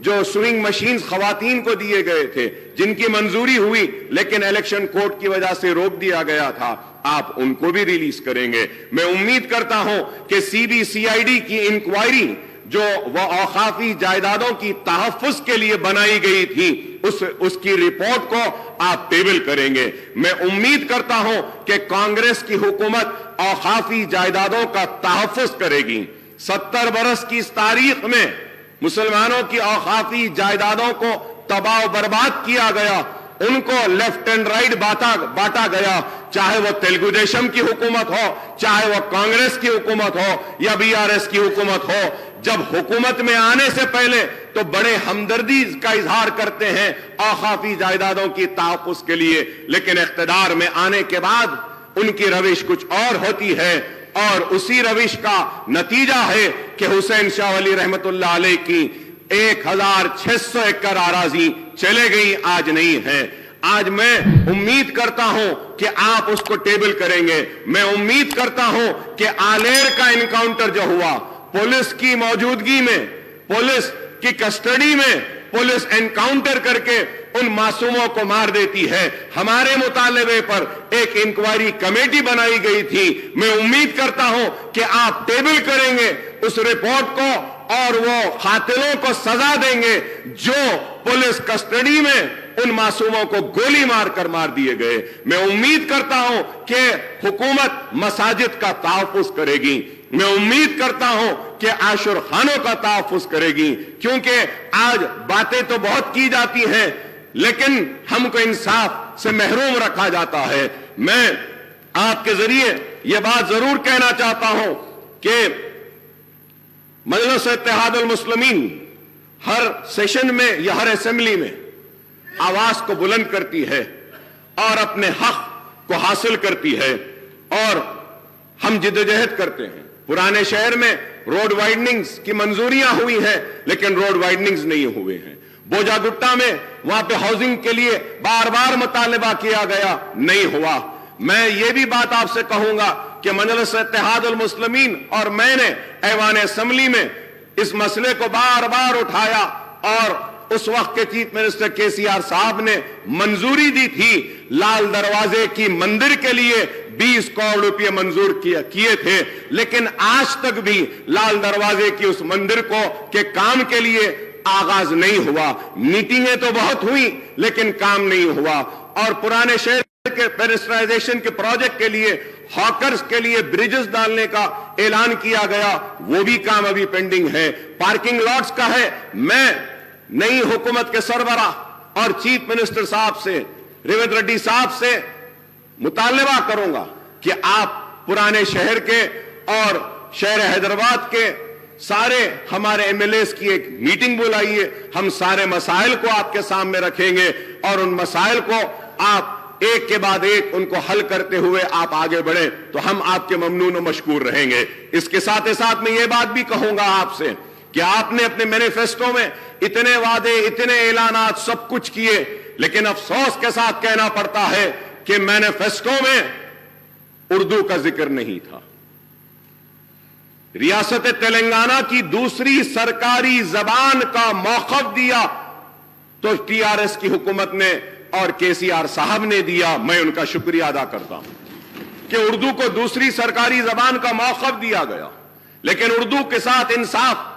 جو swing machines خواتین کو دیے گئے تھے، جن کی منظوری ہوئی لیکن الیکشن کوڈ کی وجہ سے روک دیا گیا تھا، آپ ان کو بھی ریلیز کریں گے۔ میں امید کرتا ہوں کہ CBCID کی انکوائری جو وہ اوقافی جائیدادوں کی تحفظ کے لیے بنائی گئی تھی، اس کی رپورٹ کو آپ ٹیبل کریں گے۔ میں امید کرتا ہوں کہ کانگریس کی حکومت اوقافی جائیدادوں کا تحفظ کرے گی۔ 70 برس کی اس تاریخ میں مسلمانوں کی اوقافی جائیدادوں کو تباہ و برباد کیا گیا، ان کو لیفٹ اینڈ رائٹ بانٹا گیا، چاہے وہ تیلگو دیشم کی حکومت ہو، چاہے وہ کانگریس کی حکومت ہو یا BRS کی حکومت ہو۔ جب حکومت میں آنے سے پہلے تو بڑے ہمدردی کا اظہار کرتے ہیں اوقافی جائیدادوں کی تحفظ کے لیے، لیکن اقتدار میں آنے کے بعد ان کی روش کچھ اور ہوتی ہے، اور اسی روش کا نتیجہ ہے کہ حسین شاہ ولی رحمت اللہ علیہ کی 1600 ایکڑ اراضی چلے گئی، آج نہیں ہے۔ آج میں امید کرتا ہوں کہ آپ اس کو ٹیبل کریں گے۔ میں امید کرتا ہوں کہ آلیر کا انکاؤنٹر جو ہوا، پولیس کی موجودگی میں، پولیس کی کسٹڈی میں پولیس انکاؤنٹر کر کے ان معصوموں کو مار دیتی ہے۔ ہمارے مطالبے پر ایک انکوائری کمیٹی بنائی گئی تھی۔ میں امید کرتا ہوں کہ آپ ٹیبل کریں گے اس رپورٹ کو اور وہ قاتلوں کو سزا دیں گے جو پولیس کسٹڈی میں ان معصوموں کو گولی مار کر مار دیے گئے۔ میں امید کرتا ہوں کہ حکومت مساجد کا تحفظ کرے گی۔ میں امید کرتا ہوں کہ عاشور خانوں کا تحفظ کرے گی، کیونکہ آج باتیں تو بہت کی جاتی ہیں لیکن ہم کو انصاف سے محروم رکھا جاتا ہے۔ میں آپ کے ذریعے یہ بات ضرور کہنا چاہتا ہوں کہ مجلس اتحاد المسلمین ہر سیشن میں یا ہر اسمبلی میں آواز کو بلند کرتی ہے اور اپنے حق کو حاصل کرتی ہے، اور ہم جدوجہد کرتے ہیں۔ پرانے شہر میں روڈ وائڈننگز کی منظوریاں ہوئی ہیں لیکن روڈ وائڈننگز نہیں ہوئے ہیں۔ بوجا گٹا میں وہاں پہ ہاؤسنگ کے لیے بار بار مطالبہ کیا گیا، نہیں ہوا۔ میں یہ بھی بات آپ سے کہوں گا کہ مجلس اتحاد المسلمین اور میں نے ایوان اسمبلی میں اس مسئلے کو بار بار اٹھایا، اور اس وقت کے چیف منسٹر KCR صاحب نے منظوری دی تھی۔ لال دروازے کی مندر کے لیے 20 کروڑ روپے منظور کیے تھے، لیکن آج تک بھی لال دروازے کی اس مندر کے کام کے لیے آغاز نہیں ہوا۔ میٹنگیں تو بہت ہوئی لیکن کام نہیں ہوا، اور پرانے شہر کے پیڈسٹرائزیشن کے پروجیکٹ کے لیے، ہاکرز کے لیے بریجز ڈالنے کا اعلان کیا گیا، وہ بھی کام ابھی پینڈنگ ہے۔ پارکنگ لاٹس کا ہے۔ میں نئی حکومت کے سربراہ اور چیف منسٹر صاحب سے، ریونت ریڈی صاحب سے مطالبہ کروں گا کہ آپ پرانے شہر کے اور شہر حیدرآباد کے سارے ہمارے MLAs کی ایک میٹنگ بلائیے۔ ہم سارے مسائل کو آپ کے سامنے رکھیں گے اور ان مسائل کو آپ ایک کے بعد ایک ان کو حل کرتے ہوئے آپ آگے بڑھیں تو ہم آپ کے ممنون و مشکور رہیں گے۔ اس کے ساتھ ساتھ میں یہ بات بھی کہوں گا آپ سے کہ آپ نے اپنے مینیفیسٹو میں اتنے وعدے، اتنے اعلانات، سب کچھ کیے، لیکن افسوس کے ساتھ کہنا پڑتا ہے کہ مینیفیسٹو میں اردو کا ذکر نہیں تھا۔ ریاست تلنگانہ کی دوسری سرکاری زبان کا موقف دیا تو TRS کی حکومت نے اور KCR صاحب نے دیا۔ میں ان کا شکریہ ادا کرتا ہوں کہ اردو کو دوسری سرکاری زبان کا موقف دیا گیا، لیکن اردو کے ساتھ انصاف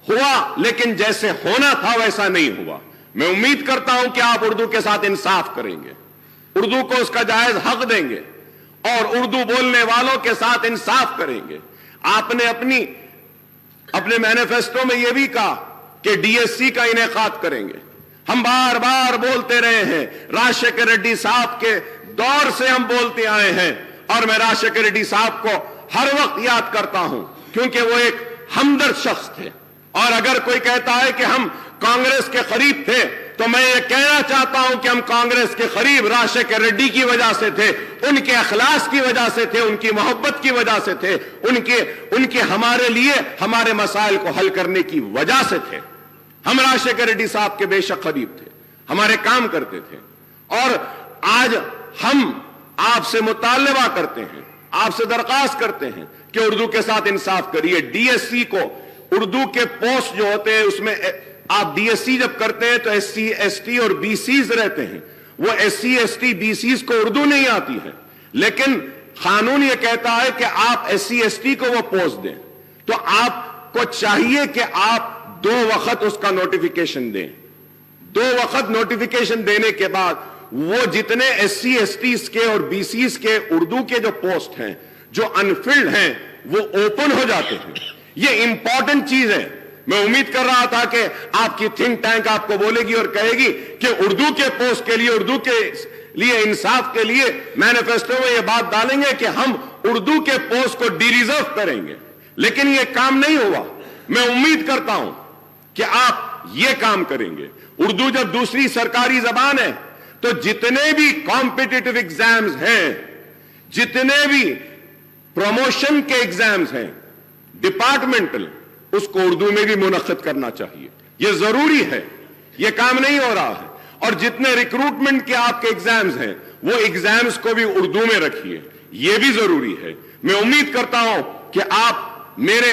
ہوا، لیکن جیسے ہونا تھا ویسا نہیں ہوا۔ میں امید کرتا ہوں کہ آپ اردو کے ساتھ انصاف کریں گے، اردو کو اس کا جائز حق دیں گے اور اردو بولنے والوں کے ساتھ انصاف کریں گے۔ آپ نے اپنے مینیفیسٹو میں یہ بھی کہا کہ DSC کا انعقاد کریں گے۔ ہم بار بار بولتے رہے ہیں، راجشیکھر ریڈی صاحب کے دور سے ہم بولتے آئے ہیں، اور میں راجشیکھر ریڈی صاحب کو ہر وقت یاد کرتا ہوں کیونکہ وہ ایک ہمدرد شخص تھے۔ اور اگر کوئی کہتا ہے کہ ہم کانگریس کے قریب تھے تو میں یہ کہنا چاہتا ہوں کہ ہم کانگریس کے قریب راجشیکھر ریڈی کی وجہ سے تھے، ان کے اخلاص کی وجہ سے تھے، ان کی محبت کی وجہ سے تھے، ان کے ہمارے لیے ہمارے مسائل کو حل کرنے کی وجہ سے تھے۔ ہم راجشیکھر ریڈی صاحب کے بے شک قریب تھے، ہمارے کام کرتے تھے، اور آج ہم آپ سے مطالبہ کرتے ہیں، آپ سے درخواست کرتے ہیں کہ اردو کے ساتھ انصاف کریے۔ DSC کو اردو کے پوسٹ جو ہوتے ہیں اس میں آپ ڈی ایس سی جب کرتے ہیں تو ایس سی ایس ٹی اور بی سیز رہتے ہیں. وہ S C S T B Cs کو اردو نہیں آتی ہے, لیکن قانون یہ کہتا ہے کہ آپ ایس سی ایس ٹی کو وہ پوسٹ دیں, تو آپ کو چاہیے کہ آپ 2 وقت اس کا نوٹیفیکیشن دیں. 2 وقت نوٹیفیکیشن دینے کے بعد وہ جتنے ایس سی ایس ٹیز کے اور بی سیز کے اردو کے جو پوسٹ ہیں جو انفلڈ ہیں وہ اوپن ہو جاتے ہیں. یہ امپورٹنٹ چیز ہے. میں امید کر رہا تھا کہ آپ کی تھنک ٹینک آپ کو بولے گی اور کہے گی کہ اردو کے پوسٹ کے لیے, اردو کے لیے انصاف کے لیے مینیفیسٹو میں یہ بات ڈالیں گے کہ ہم اردو کے پوسٹ کو ڈی ریزرو کریں گے, لیکن یہ کام نہیں ہوا. میں امید کرتا ہوں کہ آپ یہ کام کریں گے. اردو جب دوسری سرکاری زبان ہے تو جتنے بھی کمپٹیٹو ایگزامز ہیں, جتنے بھی پروموشن کے ایگزامز ہیں ڈپارٹمنٹل, اس کو اردو میں بھی منعقد کرنا چاہیے. یہ ضروری ہے, یہ کام نہیں ہو رہا ہے. اور جتنے ریکروٹمنٹ کے آپ کے ایگزامز ہیں وہ ایگزامز کو بھی اردو میں رکھیے, یہ بھی ضروری ہے. میں امید کرتا ہوں کہ آپ میرے